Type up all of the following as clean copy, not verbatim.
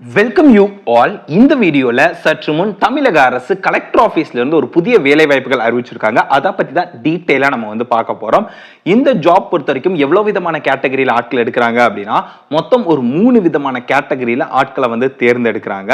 Welcome you all. இந்த வீடியோல சற்று முன் தமிழக அரசு கலெக்டர் ஆபீஸ்ல இருந்து ஒரு புதிய வேலை வாய்ப்புகள் அறிவிச்சிருக்காங்க. அதை பத்தி தான் டீடைலா நம்ம வந்து பார்க்க போறோம். இந்த ஜாப் பொறுத்த வரைக்கும் எவ்வளவு விதமான கேட்டகரியில ஆட்கள் எடுக்கிறாங்க அப்படின்னா மொத்தம் ஒரு 3 விதமான கேட்டகரியில ஆட்களை வந்து தேர்ந்தெடுக்கிறாங்க.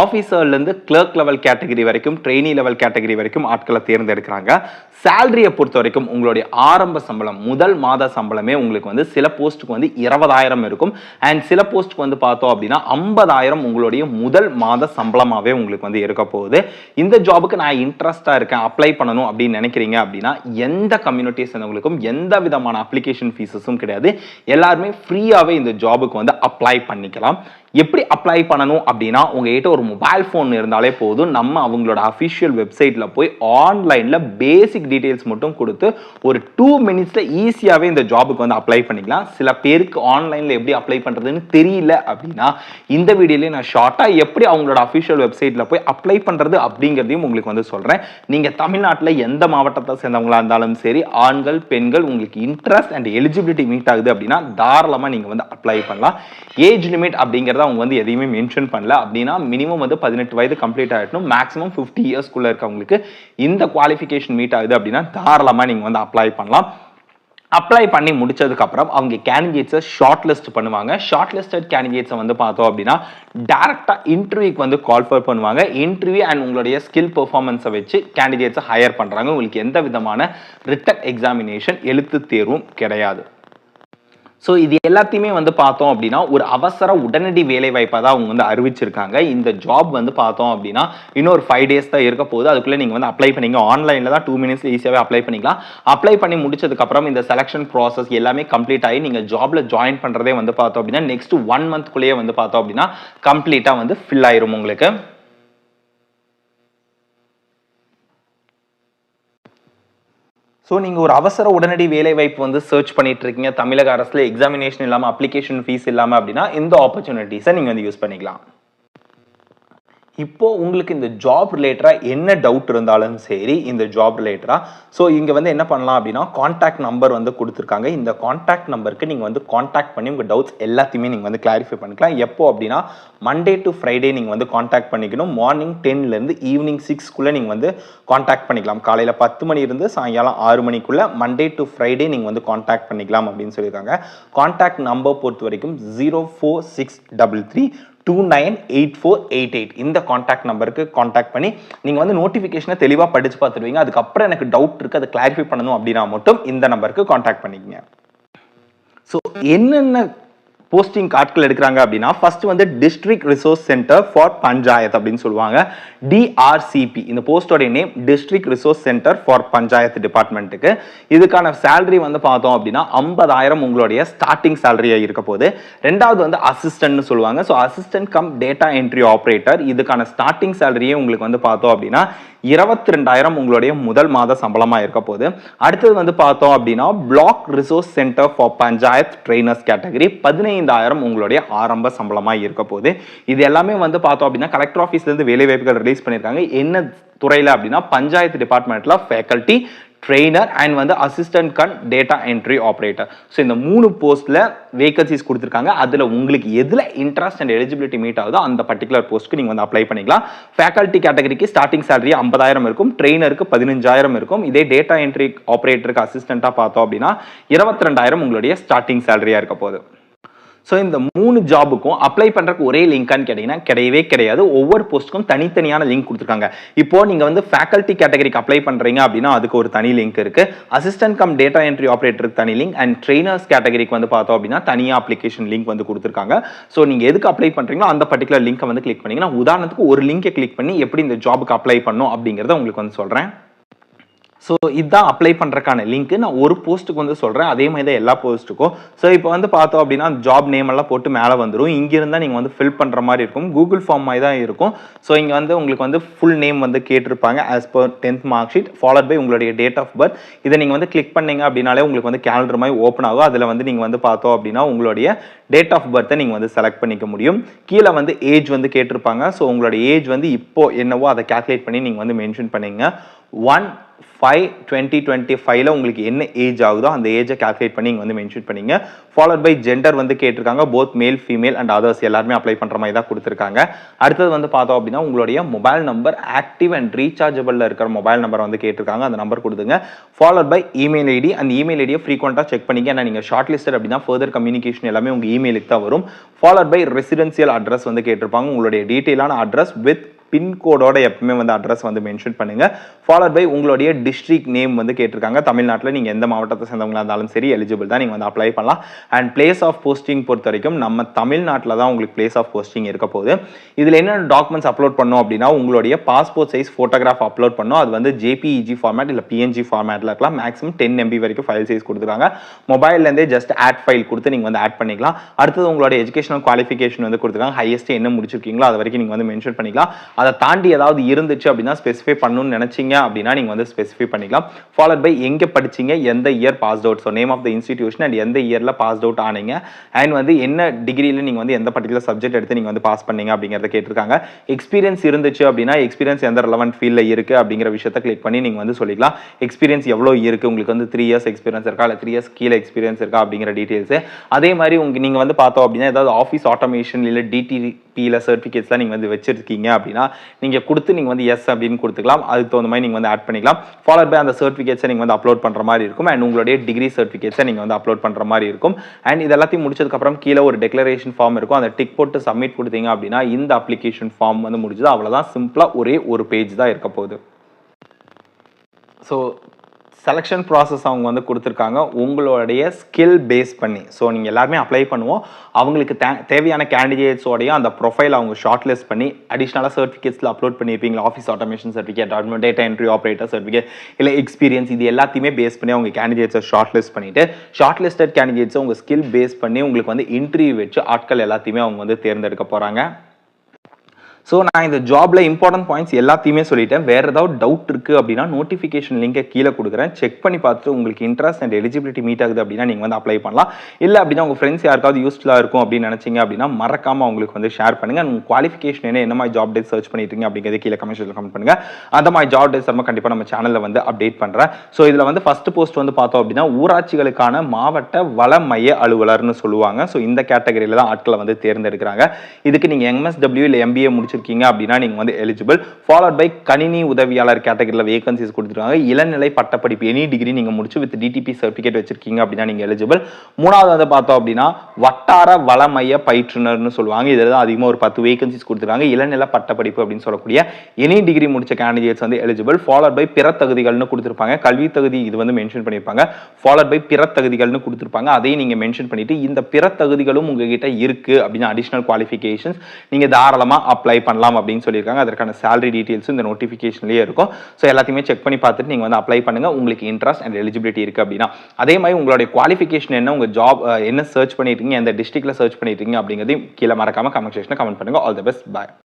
ஆபீசர்ல இருந்து கிளர்க் லெவல் கேட்டகரி வரைக்கும், ட்ரெயினி லெவல் கேட்டகரி வரைக்கும் ஆட்களை தேர்ந்தெடுக்கிறாங்க. சேலரியை பொறுத்த வரைக்கும் உங்களுடைய ஆரம்ப சம்பளம் முதல் மாத சம்பளமே உங்களுக்கு வந்து சில போஸ்ட்டுக்கு வந்து 20,000 இருக்கும். அண்ட் சில போஸ்ட்டுக்கு வந்து பார்த்தோம் அப்படின்னா 50,000 உங்களுடைய முதல் மாத சம்பளமாவே உங்களுக்கு வந்து இருக்க போகுது. இந்த ஜாபுக்கு நான் இன்ட்ரெஸ்டா இருக்கேன், அப்ளை பண்ணணும் அப்படின்னு நினைக்கிறீங்க அப்படின்னா எந்த கம்யூனிட்டி சேர்ந்தவங்களுக்கும் எந்த விதமான அப்ளிகேஷன் ஃபீஸஸும் கிடையாது. எல்லாருமே ஃப்ரீயாவே இந்த ஜாபுக்கு வந்து அப்ளை பண்ணிக்கலாம். எப்படி அப்ளை பண்ணணும் அப்படின்னா உங்ககிட்ட ஒரு மொபைல் ஃபோன் இருந்தாலே போதும். நம்ம அவங்களோட அஃபிஷியல் வெப்சைட்ல போய் ஆன்லைன்ல பேசிக் டீடைல்ஸ் மட்டும் கொடுத்து ஒரு 2 மினிட்ஸ்ல ஈஸியாவே இந்த ஜாபுக்கு வந்து அப்ளை பண்ணிக்கலாம். சில பேருக்கு ஆன்லைன்ல எப்படி அப்ளை பண்றதுன்னு தெரியல அப்படின்னா இந்த வீடியோல நான் ஷார்ட்டா எப்படி அவங்களோட அஃபிஷியல் வெப்சைட்ல போய் அப்ளை பண்றது அப்படிங்கிறதையும் உங்களுக்கு வந்து சொல்றேன். நீங்க தமிழ்நாட்டில் எந்த மாவட்டத்தை சேர்ந்தவங்களா இருந்தாலும் சரி, ஆண்கள் பெண்கள் உங்களுக்கு இன்ட்ரெஸ்ட் அண்ட் எலிஜிபிலிட்டி மீட் ஆகுது அப்படின்னா தாராளமா நீங்க வந்து அப்ளை பண்ணலாம். ஏஜ் லிமிட் அப்படிங்கிறது அவங்க வந்து எதையுமே மென்ஷன் பண்ணல. அப்படின்னா மினிமம் வந்து 18 வயது கம்ப்ளீட் ஆயிடணும். மேக்ஸிமம் 50 இயர்ஸ்க்குள்ள இருக்கவங்களுக்கு இந்த குவாலிஃபிகேஷன் மீட் ஆகுது அப்படின்னா தாராளமா நீங்க வந்து அப்ளை பண்ணலாம். அப்ளை பண்ணி முடிச்சதுக்கு அப்புறம் அவங்க கேண்டிடேட்ஸை ஷார்ட் லிஸ்ட் பண்ணுவாங்க. ஷார்ட் லிஸ்டட் கேண்டிடேட்ஸை வந்து பார்த்தோம் அப்படின்னா டைரக்டா இன்டர்வியூக்கு வந்து கால்ஃபர் பண்ணுவாங்க. இன்டர்வியூ அண்ட் உங்களுடைய ஸ்கில் பெர்ஃபார்மன்ஸை வச்சு கேண்டிடேட்ஸை ஹையர் பண்றாங்க. உங்களுக்கு எந்த விதமான ரிட்டன் எக்ஸாமினேஷன் எழுத்து தேர்வும் கிடையாது. ஸோ இது எல்லாத்தையுமே வந்து பார்த்தோம் அப்படின்னா ஒரு அவசர உடனடி வேலை வாய்ப்பாக தான் அவங்க வந்து அறிவிச்சிருக்காங்க. இந்த ஜாப் வந்து பார்த்தோம் அப்படின்னா இன்னொரு 5 டேஸ் தான் இருக்க போகுது. அதுக்குள்ளே நீங்கள் வந்து அப்ளை பண்ணிங்க. ஆன்லைனில் தான் 2 மினிட்ஸ்ல ஈஸியாகவே அப்ளை பண்ணிக்கலாம். அப்ளை பண்ணி முடிச்சதுக்கப்புறம் இந்த செலெக்ஷன் ப்ராசஸ் எல்லாமே கம்ப்ளீட் ஆகி நீங்கள் ஜாப்ல ஜாயின் பண்ணுறதே வந்து பார்த்தோம் அப்படின்னா நெக்ஸ்ட் 1 மந்த்குள்ளேயே வந்து பார்த்தோம் அப்படின்னா கம்ப்ளீட்டாக வந்து ஃபில் ஆயிரும் உங்களுக்கு. ஸோ நீங்கள் ஒரு அவசர உடனடி வேலை வாய்ப்பு வந்து சர்ச் பண்ணிட்டு இருக்கீங்க, தமிழக அரசுல எக்ஸாமினேஷன் இல்லாமல் அப்ளிகேஷன் ஃபீஸ் இல்லாமல் அப்படின்னா இந்த ஆப்பர்ச்சுனிட்டிஸை நீங்கள் வந்து யூஸ் பண்ணிக்கலாம். இப்போ உங்களுக்கு இந்த ஜாப் ரிலேட்டடா என்ன டவுட் இருந்தாலும் சரி, இந்த ஜாப் ரிலேட்டடா ஸோ இங்க வந்து என்ன பண்ணலாம் அப்படின்னா கான்டாக்ட் நம்பர் வந்து கொடுத்துருக்காங்க. இந்த கான்டாக்ட் நம்பருக்கு நீங்க வந்து கான்டாக்ட் பண்ணி உங்க டவுட்ஸ் எல்லாத்தையுமே நீங்க வந்து கிளாரிஃபை பண்ணிக்கலாம். எப்போ அப்படின்னா மண்டே டு ஃப்ரைடே நீங்க வந்து கான்டாக்ட் பண்ணிக்கணும். மார்னிங் 10ல இருந்து ஈவினிங் 6க்குள்ள நீங்க வந்து கான்டாக்ட் பண்ணிக்கலாம். காலையில 10 மணி இருந்து சாயங்காலம் 6 மணிக்குள்ள மண்டே டு ஃப்ரைடே நீங்க வந்து கான்டாக்ட் பண்ணிக்கலாம் அப்படின்னு சொல்லியிருக்காங்க. கான்டாக்ட் நம்பர் பொறுத்த வரைக்கும் 04633298488 இந்த கான்டாக்ட் நம்பருக்கு கான்டாக்ட் பண்ணி நீங்க வந்து நோட்டிபிகேஷனை தெளிவா படிச்சு பார்த்துடுவீங்க. அதுக்கப்புறம் எனக்கு டவுட் இருக்கு, அதை கிளாரிஃபை பண்ணணும் அப்படின்னா மட்டும் இந்த நம்பருக்கு கான்டாக்ட் பண்ணிக்கங்க. ஸோ என்னென்ன போஸ்டிங் ஆட்கள் எடுக்கிறாங்க அப்படின்னா ஃபர்ஸ்ட் வந்து district resource centre for panchayat அப்படின்னு சொல்லுவாங்க. டிஆர்சிபி இந்த போஸ்டோட name district resource centre for panchayat டிபார்ட்மெண்ட்டுக்கு. இதுக்கான சேலரி வந்து பார்த்தோம் அப்படின்னா 50,000 உங்களுடைய ஸ்டார்டிங் சேலரியா இருக்க போது. ரெண்டாவது வந்து அசிஸ்டன்ட்னு சொல்லுவாங்க. So assistant come data entry operator இதுக்கான ஸ்டார்டிங் சேலரியே உங்களுக்கு வந்து பார்த்தோம் அப்படின்னா 22,000 உங்களுடைய முதல் மாத சம்பளமா இருக்க போது. அடுத்தது வந்து பார்த்தோம் அப்படின்னா black resource centre for panchayat trainers category 15,000 உங்களுடைய ஆரம்ப சம்பளமா இருக்க போது. இது எல்லாமே வந்து பார்த்தோம் அப்படின்னா கலெக்டர் ஆஃபீஸ்ல இருந்து வேலை வாய்ப்புகள் ரிலீஸ் பண்ணிருக்காங்க. என்ன துறையில அப்படின்னா பஞ்சாயத்து டிபார்ட்மெண்ட்ல ஃபேக்கல்டி, ட்ரெயினர் அண்ட் வந்து assistant come data entry operator. So இந்த 3 போஸ்ட்ல வேகன்சிஸ் கொடுத்துருக்காங்க. அதுல உங்களுக்கு எதுல இன்ட்ரெஸ்ட் அண்ட் எலிஜிபிலிட்டி மீட் ஆகுதோ அந்த பர்டிகுலர் போஸ்ட்க்கு நீங்க வந்து அப்ளை பண்ணிக்கலாம். ஃபேக்கல்டி கேட்டகரிக்கு ஸ்டார்டிங் சேலரி 50,000 இருக்கும். ட்ரெயினருக்கு 15,000 இருக்கும். இதே டேட்டா என்ட்ரி ஆப்ரேட்டருக்கு அசிஸ்டண்டா பார்த்தோம் அப்படின்னா 22,000 உங்களுடைய ஸ்டார்டிங் சேலரியா இருக்க போகுது. ஸோ இந்த 3 ஜாபுக்கும் அப்ளை பண்றதுக்கு ஒரே லிங்கான்னு கேட்டீங்கன்னா கிடையவே கிடையாது. ஒவ்வொரு போஸ்ட்டுக்கும் தனித்தனியான லிங்க் கொடுத்துருக்காங்க. இப்போ நீங்க வந்து ஃபேக்கல்டி கேட்டகரிக்கு அப்ளை பண்றீங்க அப்படின்னா அதுக்கு ஒரு தனி லிங்க் இருக்கு. அசிஸ்டன்ட் கம் டேட்டா என்ட்ரி ஆப்ரேட்டருக்கு தனி லிங்க் அண்ட் ட்ரெயினர்ஸ் கேட்டகரிக்கு வந்து பார்த்தோம் அப்படின்னா தனியா அப்ளிகேஷன் லிங்க் வந்து கொடுத்துருக்காங்க. ஸோ நீங்க எதுக்கு அப்ளை பண்றீங்களோ அந்த பர்டிகுலர் லிங்கை வந்து கிளிக் பண்ணீங்கன்னா உதாரணத்துக்கு ஒரு லிங்கை கிளிக் பண்ணி எப்படி இந்த ஜாபுக்கு அப்ளை பண்ணணும் அப்படிங்கறத உங்களுக்கு வந்து சொல்றேன். ஸோ இதுதான் அப்ளை பண்ணுறக்கான லிங்க். நான் ஒரு போஸ்ட்டுக்கு வந்து சொல்கிறேன், அதே மாதிரி தான் எல்லா போஸ்ட்டுக்கும். ஸோ இப்போ வந்து பார்த்தோம் அப்படின்னா ஜாப் நேம் எல்லாம் போட்டு மேலே வந்துடும். இங்கிருந்தால் நீங்கள் வந்து ஃபில் பண்ணுற மாதிரி இருக்கும். கூகுள் ஃபார்ம் மாதிரி தான் இருக்கும். ஸோ இங்கே வந்து உங்களுக்கு வந்து ஃபுல் நேம் வந்து கேட்டிருப்பாங்க as per 10th mark sheet followed by உங்களுடைய டேட் ஆஃப் பர்த். இதை நீங்கள் வந்து கிளிக் பண்ணீங்க அப்படின்னாலே உங்களுக்கு வந்து கேலண்டர் மாதிரி ஓப்பன் ஆகும். அதில் வந்து நீங்கள் வந்து பார்த்தோம் அப்படின்னா உங்களுடைய டேட் ஆஃப் பர்த்தை நீங்கள் வந்து செலக்ட் பண்ணிக்க முடியும். கீழே வந்து ஏஜ் வந்து கேட்டிருப்பாங்க. ஸோ உங்களுடைய ஏஜ் வந்து இப்போ என்னவோ அதை கால்குலேட் பண்ணி நீங்கள் வந்து மென்ஷன் பண்ணிங்க. 1 5/2025ல உங்களுக்கு என்ன ஏஜ் ஆகுதோ அந்த ஏஜை கால்குலேட் பண்ணி இங்க வந்து மென்ஷன் பண்ணீங்க. ஃபாலோட் பை ஜெண்டர் வந்து கேட்டிருக்காங்க. Both male female and others எல்லாருமே அப்ளை பண்ற மாதிரி தான் கொடுத்துருக்காங்க. அடுத்தது வந்து பார்த்தோம் அப்படின்னா உங்களுடைய மொபைல் நம்பர் ஆக்டிவ் அண்ட் ரீசார்ஜபிள்ல இருக்கிற மொபைல் நம்பர் வந்து கேட்டிருக்காங்க. அந்த நம்பர் கொடுத்துங்க. Followed by email ID. அந்த இமெயில் ஐடியை ஃப்ரீக்வெண்டா செக் பண்ணிக்க. ஏன்னா நீங்க ஷார்ட் லிஸ்டட் அப்படின்னா ஃபர்தர் கம்யூனிகேஷன் எல்லாமே உங்க இமெயிலுக்கு தான் வரும். ஃபாலோட் பை ரெசிடென்சியல் அட்ரஸ் வந்து கேட்டிருப்பாங்க. உங்களுடைய டீட்டெயிலான அட்ரஸ் வித் பின்கோடோட எப்பவுமே வந்து அட்ரஸ் வந்து மென்ஷன் பண்ணுங்க. ஃபாலோட் பை உங்களுடைய டிஸ்ட்ரிக்ட் நேம் வந்து கேட்டிருக்காங்க. தமிழ்நாட்டில் நீங்க எந்த மாவட்டத்தை சேர்ந்தவங்களா இருந்தாலும் சரி எலிஜிபிள் தான், நீங்க வந்து அப்ளை பண்ணலாம். அண்ட் பிளேஸ் ஆஃப் போஸ்டிங் பொறுத்த வரைக்கும் நம்ம தமிழ்நாட்டில் தான் உங்களுக்கு பிளேஸ் ஆஃப் போஸ்டிங் இருக்க போகுது. இதுல என்ன டாக்குமெண்ட்ஸ் அப்லோட் பண்ணோம் அப்படின்னா உங்களுடைய பாஸ்போர்ட் சைஸ் போட்டோகிராஃப் அப்லோட் பண்ணோம். அது வந்து ஜேபிஇஜி ஃபார்மேட் இல்ல பிஎன்ஜி ஃபார்மேட்ல இருக்கலாம். மேக்ஸிமம் 10 MB வரைக்கும் ஃபைல் சைஸ் கொடுத்துருக்காங்க. மொபைல்ல இருந்தே ஜஸ்ட் ஆட் ஃபைல் கொடுத்து நீங்க வந்து ஆட் பண்ணிக்கலாம். அடுத்தது உங்களுடைய எஜுகேஷனல் குவாலிஃபிகேஷன் வந்து கொடுத்துருக்காங்க. ஹையஸ்ட் என்ன முடிச்சிருக்கீங்களோ அது வரைக்கும் நீங்க வந்து மென்ஷன் பண்ணிக்கலாம். அதை தாண்டி ஏதாவது இருந்துச்சு அப்படின்னா ஸ்பெசிஃபை பண்ணணும்னு நினைச்சீங்க அப்படின்னா நீங்க வந்து ஸ்பெசிஃபை பண்ணிக்கலாம். ஃபாலோட் பை எங்க படிச்சீங்க, எந்த year passed out, so name of the institution and எந்த இயர்ல பாஸ்ட் அவுட் ஆனீங்க அண்ட் வந்து என்ன டிகிரியில நீங்க வந்து எந்த பர்டிகுலர் சப்ஜெக்ட் எடுத்து நீங்க வந்து பாஸ் பண்ணீங்க அப்படிங்கறத கேட்டிருக்காங்க. எக்ஸ்பீரியன்ஸ் இருந்துச்சு அப்படின்னா எக்ஸ்பீரியன்ஸ் எந்த ரெலவென்ட் ஃபீல்ட்ல இருக்கு அப்படிங்கிற விஷயத்தை கிளிக் பண்ணி நீங்க வந்து சொல்லிக்கலாம். எக்ஸ்பீரியன்ஸ் எவ்வளவு இருக்கு, உங்களுக்கு வந்து 3 years எக்ஸ்பீரியன்ஸ் இருக்கா இல்ல 3 years கீழே எக்ஸ்பீரியன்ஸ் இருக்கா அப்படிங்கிற டீடைல்ஸ். அதே மாதிரி நீங்க வந்து பார்த்தோம் அப்படின்னா ஏதாவது ஆஃபீஸ் ஆட்டோமேஷன் இல்ல டிடிபில சர்டிஃபிகேட்ஸ்லாம் நீங்க வந்து வச்சிருக்கீங்க அப்படின்னா நீங்க கொடுத்து நீங்க வந்து எஸ் அப்படின்னு கொடுத்துக்கலாம். அதுக்கு தகுந்த மாதிரி நீங்க வந்து ஆட் பண்ணிக்கலாம். ஃபாலோட் பை அந்த சர்டிஃபிகேட்ஸை நீங்க வந்து அப்லோட் பண்ற மாதிரி இருக்கும். அண்ட் உங்களுடைய டிகிரி சர்டிஃபிகேட்ஸை நீங்க வந்து அப்லோட் பண்ற மாதிரி இருக்கும். அண்ட் இது எல்லாத்தையும் முடிச்சதுக்கு அப்புறம் கீழே ஒரு டெக்ளரேஷன் ஃபார்ம் இருக்கும். அந்த டிக் போட்டு சப்மிட் கொடுத்தீங்க அப்படின்னா இந்த அப்ளிகேஷன் ஃபார்ம் வந்து முடிஞ்சது. அவ்வளவுதான், சிம்பிளா ஒரே ஒரு பேஜ் தான் இருக்க போகுது. ஸோ செலெக்ஷன் ப்ராசஸ் அவங்க வந்து கொடுத்துருக்காங்க உங்களுடைய ஸ்கில் பேஸ் பண்ணி. ஸோ நீங்கள் எல்லாருமே அப்ளை பண்ணுவோம். அவங்களுக்கு தேவையான கேண்டிடேட்ஸோடைய அந்த ப்ரொஃபைல் அவங்க ஷார்ட் லிஸ்ட் பண்ணி அடிஷ்னலாக சர்டிஃபிகேட்ஸில் அப்லோட் பண்ணியிருப்பீங்களா, office automation certificate, data entry operator certificate இல்லை எக்ஸ்பீரியன்ஸ், இது எல்லாத்தையுமே பேஸ் பண்ணி அவங்க கேண்டிடேட்ஸை ஷார்ட் லிஸ்ட் பண்ணிட்டு ஷார்ட் லிஸ்டட் கேண்டிடேட்ஸை உங்கள் ஸ்கில் பேஸ் பண்ணி உங்களுக்கு வந்து இன்டர்வியூ வச்சு ஆட்கள் எல்லாத்தையுமே அவங்க வந்து தேர்ந்தெடுக்க போகிறாங்க. ஸோ நான் இந்த ஜாப்ல இம்பார்ட்டன்ட் பாயிண்ட்ஸ் எல்லாத்தையுமே சொல்லிட்டேன். வேற ஏதாவது டவுட் இருக்கு அப்படின்னா நோட்டிஃபிகேஷன் லிங்கை கீழே கொடுக்குறேன். செக் பண்ணி பார்த்துட்டு உங்களுக்கு இன்ட்ரெஸ்ட் அண்ட் எலிஜிபிலிட்டி மீட் ஆகுது அப்படின்னா நீங்க வந்து அப்ளை பண்ணலாம். இல்லை அப்படின்னா உங்க ஃப்ரெண்ட்ஸ் யாருக்காவது யூஸ்ஃபுல்லாக இருக்கும் அப்படின்னு நினைச்சீங்க அப்படின்னா மறக்காம அவங்களுக்கு வந்து ஷேர் பண்ணுங்க. உங்க குவாலிஃபிகேஷன் என்ன மாதிரி ஜாப் டேட் சர்ச் பண்ணிட்டு இருக்கீங்க அப்படிங்கிறத கீழே கமெண்ட்ஸ்ல கமெண்ட் பண்ணுங்க. அந்த மாதிரி ஜாப் டேட்ஸ் நம்ம கண்டிப்பாக நம்ம சேனல்ல வந்து அப்டேட் பண்றேன். ஸோ இதுல வந்து ஃபர்ஸ்ட் போஸ்ட் வந்து பார்த்தோம் அப்படின்னா ஊராட்சிகளுக்கான மாவட்ட வள மைய அலுவலர்னு சொல்லுவாங்க. ஸோ இந்த கேட்டகரியில தான் ஆட்களை வந்து தேர்ந்தெடுக்கிறாங்க. இதுக்கு நீங்க MSW இல்லை MBA முடிச்சிருக்கீங்க அப்படின்னா நீங்க வந்து எலிஜிபிள். ஃபாலோட் பை கணினி உதவியாளர் கேட்டகரியில வேகன்சிஸ் கொடுத்துருக்காங்க. இளநிலை பட்டப்படிப்பு எனி டிகிரி நீங்க முடிச்சு வித் DTP சர்டிஃபிகேட் வச்சிருக்கீங்க அப்படின்னா நீங்க எலிஜிபிள். மூணாவது வந்து பார்த்தோம் அப்படின்னா வட்டார வளமைய பயிற்றுனர்னு சொல்லுவாங்க. இதுல தான் அதிகமாக ஒரு 10 வேகன்சிஸ் கொடுத்துருக்காங்க. இளநிலை பட்டப்படிப்பு அப்படின்னு சொல்லக்கூடிய எனி டிகிரி முடிச்ச கேண்டிடேட்ஸ் வந்து எலிஜிபிள். ஃபாலோட் பை பிற தகுதிகள்னு கொடுத்துருப்பாங்க. கல்வி தகுதி இது வந்து மென்ஷன் பண்ணியிருப்பாங்க. ஃபாலோட் பை பிற தகுதிகள்னு கொடுத்துருப்பாங்க. அதையும் நீங்க மென்ஷன் பண்ணிட்டு இந்த பிற தகுதிகளும் உங்ககிட்ட இருக்கு அப்படின்னு அடிஷனல் குவாலிஃபிகேஷன்ஸ் நீங்க தாராளமா அப்ளை பண்ணலாம் அப்படின்னு சொல்லியிருக்காங்க. அதற்கான salary டீடைல்ஸ் இந்த நோட்டிஃபிகேஷன்லயே இருக்கும். ஸோ எல்லாத்தையுமே செக் பண்ணி பார்த்துட்டு நீங்க வந்து அப்ளை பண்ணுங்க. உங்களுக்கு இன்ட்ரெஸ்ட் அண்ட் எலிஜிபிலிட்டி இருக்கு அப்படின்னா. அதே மாதிரி உங்களுடைய குவாலிஃபிகேஷன் என்ன, உங்க ஜாப் என்ன சர்ச் பண்ணிட்டு இருக்கீங்க, எந்த டிஸ்ட்ரிக்ட்ல சர்ச் பண்ணிட்டு இருக்கீங்க அப்படிங்கிறதையும் கீழே மறக்காம கமெண்ட் செக்ஷன்ல கமெண்ட் பண்ணுங்க. All the best, by.